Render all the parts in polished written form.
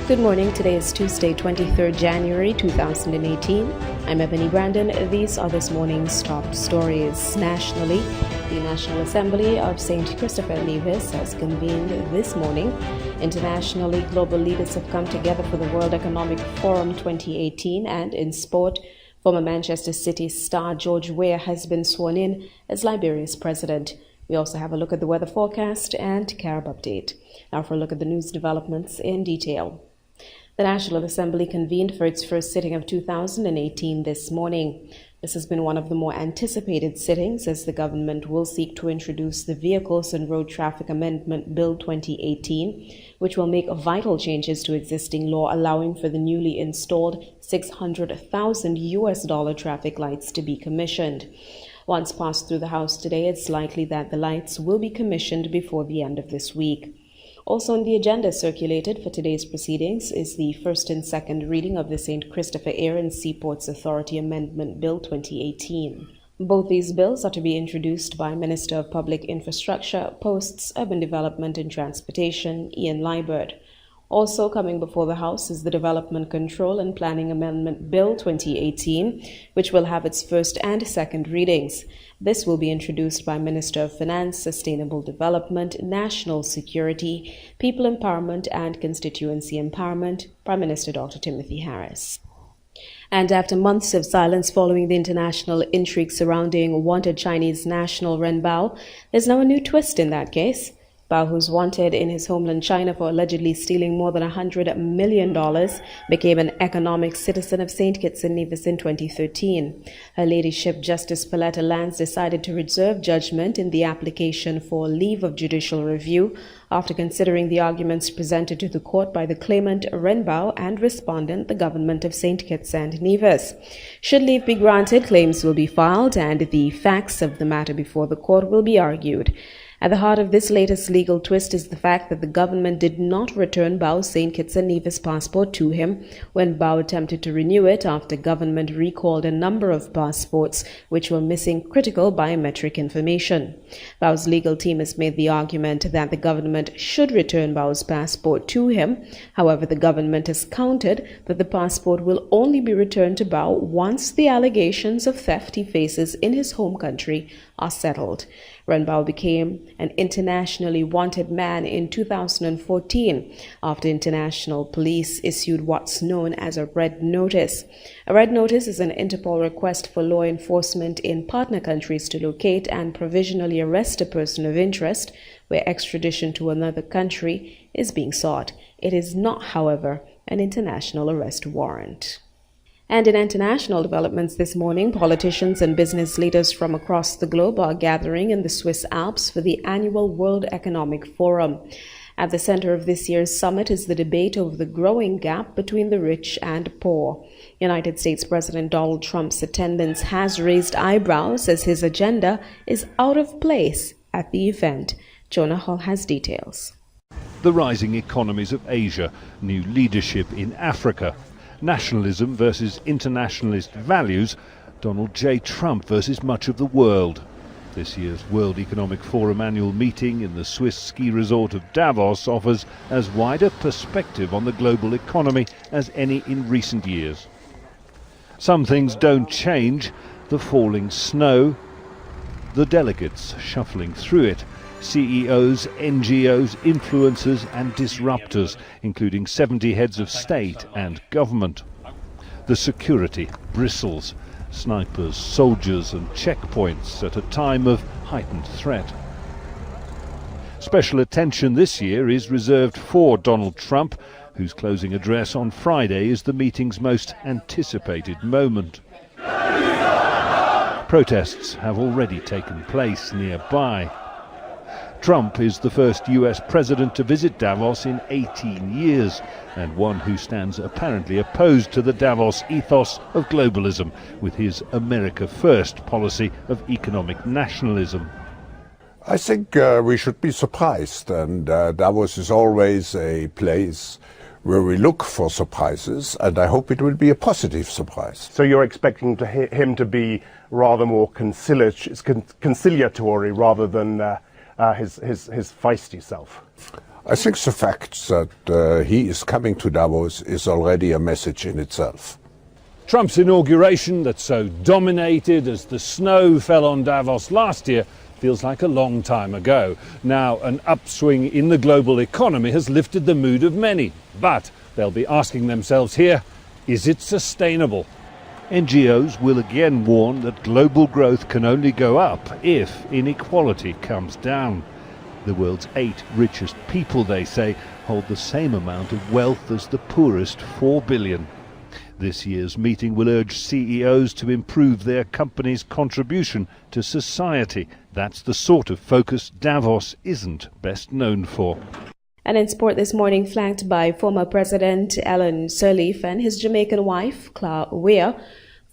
Good morning. Today is Tuesday, 23rd January 2018. I'm Ebony Brandon. These are this morning's top stories. Nationally, the National Assembly of St. Christopher Nevis has convened this morning. Internationally, global leaders have come together for the World Economic Forum 2018, and in sport, former Manchester City star George Weah has been sworn in as Liberia's president. We also have a look at the weather forecast and Carib update. Now for a look at the news developments in detail. The National Assembly convened for its first sitting of 2018 this morning. This has been one of the more anticipated sittings, as the government will seek to introduce the Vehicles and Road Traffic Amendment Bill 2018, which will make vital changes to existing law, allowing for the newly installed $600,000 traffic lights to be commissioned. Once passed through the House today, it's likely that the lights will be commissioned before the end of this week. Also on the agenda circulated for today's proceedings is the first and second reading of the St. Christopher Air and Seaports Authority Amendment Bill 2018. Both these bills are to be introduced by Minister of Public Infrastructure, Posts, Urban Development and Transportation, Ian Liburd. Also coming before the House is the Development Control and Planning Amendment Bill 2018, which will have its first and second readings. This will be introduced by Minister of Finance, Sustainable Development, National Security, People Empowerment and Constituency Empowerment, Prime Minister Dr. Timothy Harris. And after months of silence following the international intrigue surrounding wanted Chinese national Ren Bao, there's now a new twist in that case. Bao, who's wanted in his homeland China for allegedly stealing more than $100 million, became an economic citizen of St. Kitts and Nevis in 2013. Her ladyship Justice Paletta Lance decided to reserve judgment in the application for leave of judicial review after considering the arguments presented to the court by the claimant Ren Bao and respondent, the government of St. Kitts and Nevis. Should leave be granted, claims will be filed and the facts of the matter before the court will be argued. At the heart of this latest legal twist is the fact that the government did not return Bao's St. Kitts and Nevis passport to him when Bao attempted to renew it after government recalled a number of passports which were missing critical biometric information. Bao's legal team has made the argument that the government should return Bao's passport to him. However, the government has countered that the passport will only be returned to Bao once the allegations of theft he faces in his home country are settled. Ren Bao became an internationally wanted man in 2014 after international police issued what's known as a red notice. A red notice is an Interpol request for law enforcement in partner countries to locate and provisionally arrest a person of interest where extradition to another country is being sought. It is not, however, an international arrest warrant. And in international developments this morning, politicians and business leaders from across the globe are gathering in the Swiss Alps for the annual World Economic Forum. At the center of this year's summit is the debate over the growing gap between the rich and poor. United States President Donald Trump's attendance has raised eyebrows as his agenda is out of place at the event. Jonah Hall has details. The rising economies of Asia, new leadership in Africa, nationalism versus internationalist values, Donald J. Trump versus much of the world. This year's World Economic Forum annual meeting in the Swiss ski resort of Davos offers as wide a perspective on the global economy as any in recent years. Some things don't change: the falling snow, the delegates shuffling through it, CEOs, NGOs, influencers and disruptors, including 70 heads of state and government. The security bristles, snipers, soldiers and checkpoints at a time of heightened threat. Special attention this year is reserved for Donald Trump, whose closing address on Friday is the meeting's most anticipated moment. Protests have already taken place nearby. Trump is the first US president to visit Davos in 18 years, and one who stands apparently opposed to the Davos ethos of globalism with his America First policy of economic nationalism. I think we should be surprised, and Davos is always a place where we look for surprises, and I hope it will be a positive surprise. So you're expecting him to be rather more conciliatory rather than his feisty self? I think the fact that he is coming to Davos is already a message in itself. Trump's inauguration, that so dominated as the snow fell on Davos last year, feels like a long time ago. Now, an upswing in the global economy has lifted the mood of many, but they'll be asking themselves here, is it sustainable? NGOs will again warn that global growth can only go up if inequality comes down. The world's 8 richest people, they say, hold the same amount of wealth as the poorest 4 billion. This year's meeting will urge CEOs to improve their company's contribution to society. That's the sort of focus Davos isn't best known for. And in sport this morning, flanked by former President Ellen Sirleaf and his Jamaican wife, Claire Weah,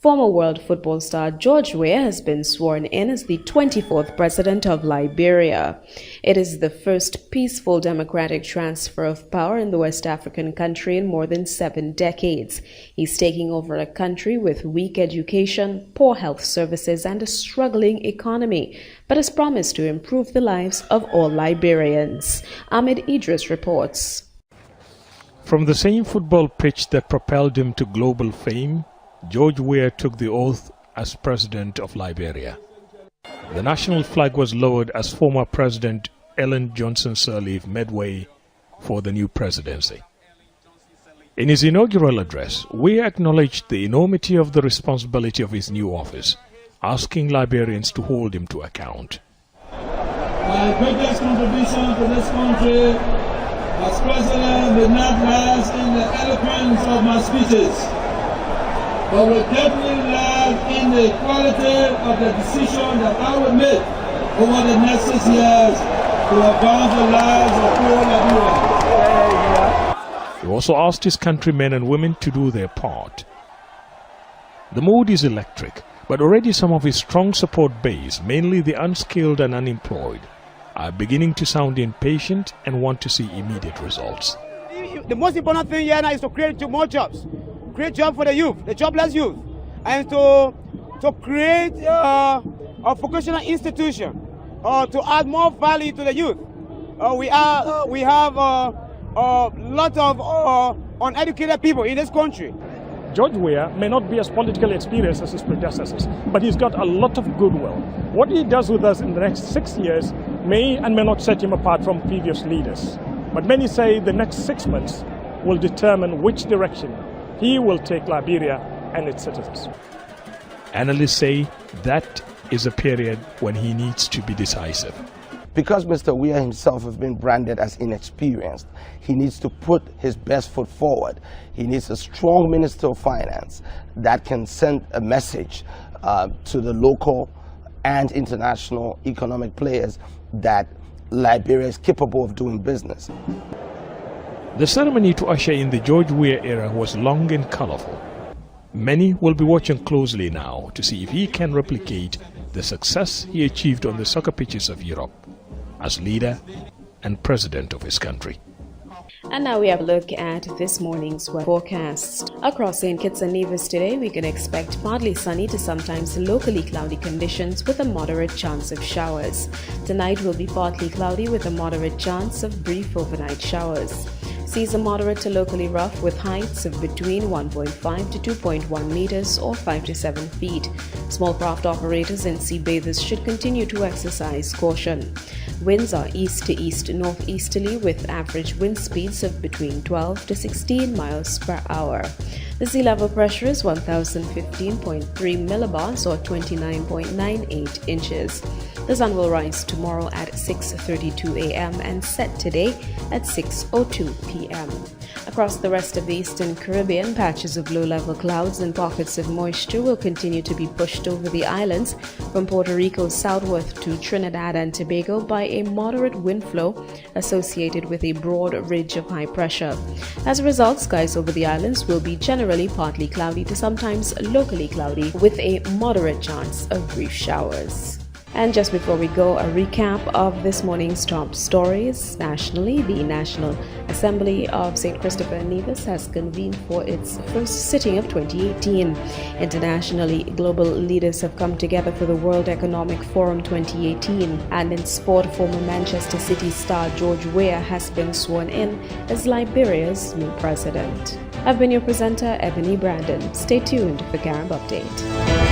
former world football star George Weah has been sworn in as the 24th president of Liberia. It is the first peaceful democratic transfer of power in the West African country in more than 7 decades. He's taking over a country with weak education, poor health services, and a struggling economy, but has promised to improve the lives of all Liberians. Ahmed Idris reports. From the same football pitch that propelled him to global fame, George Weah took the oath as president of Liberia. The national flag was lowered as former President Ellen Johnson Sirleaf made way for the new presidency. In his inaugural address, Weah acknowledged the enormity of the responsibility of his new office, asking Liberians to hold him to account. My greatest contribution to this country as president will not last in the eloquence of my speeches, but will definitely lie in the quality of the decision that I will make over the next 6 years to advance the lives of poor Liberians. He also asked his countrymen and women to do their part. The mood is electric, but already some of his strong support base, mainly the unskilled and unemployed, are beginning to sound impatient and want to see immediate results. The most important thing here now is to create more jobs. Create jobs for the youth, the jobless youth, and to create a vocational institution to add more value to the youth. We have a lot of uneducated people in this country. George Weah may not be as politically experienced as his predecessors, but he's got a lot of goodwill. What he does with us in the next 6 years may and may not set him apart from previous leaders. But many say the next 6 months will determine which direction he will take Liberia and its citizens. Analysts say that is a period when he needs to be decisive. Because Mr. Weah himself has been branded as inexperienced, he needs to put his best foot forward. He needs a strong Minister of Finance that can send a message to the local and international economic players that Liberia is capable of doing business. The ceremony to usher in the George Weah era was long and colorful. Many will be watching closely now to see if he can replicate the success he achieved on the soccer pitches of Europe as leader and president of his country. And now we have a look at this morning's weather forecast. Across St. Kitts and Nevis today, we can expect partly sunny to sometimes locally cloudy conditions with a moderate chance of showers. Tonight will be partly cloudy with a moderate chance of brief overnight showers. Seas are moderate to locally rough with heights of between 1.5 to 2.1 meters or 5 to 7 feet. Small craft operators and sea bathers should continue to exercise caution. Winds are east to east-northeasterly with average wind speeds of between 12 to 16 miles per hour. The sea level pressure is 1015.3 millibars or 29.98 inches. The sun will rise tomorrow at 6:32 a.m. and set today at 6:02 p.m. Across the rest of the Eastern Caribbean, patches of low-level clouds and pockets of moisture will continue to be pushed over the islands from Puerto Rico southward to Trinidad and Tobago by a moderate wind flow associated with a broad ridge of high pressure. As a result, skies over the islands will be generally partly cloudy to sometimes locally cloudy with a moderate chance of brief showers. And just before we go, a recap of this morning's top stories. Nationally, the National Assembly of St. Christopher and Nevis has convened for its first sitting of 2018. Internationally, global leaders have come together for the World Economic Forum 2018. And in sport, former Manchester City star George Weah has been sworn in as Liberia's new president. I've been your presenter, Ebony Brandon. Stay tuned for Carib Update.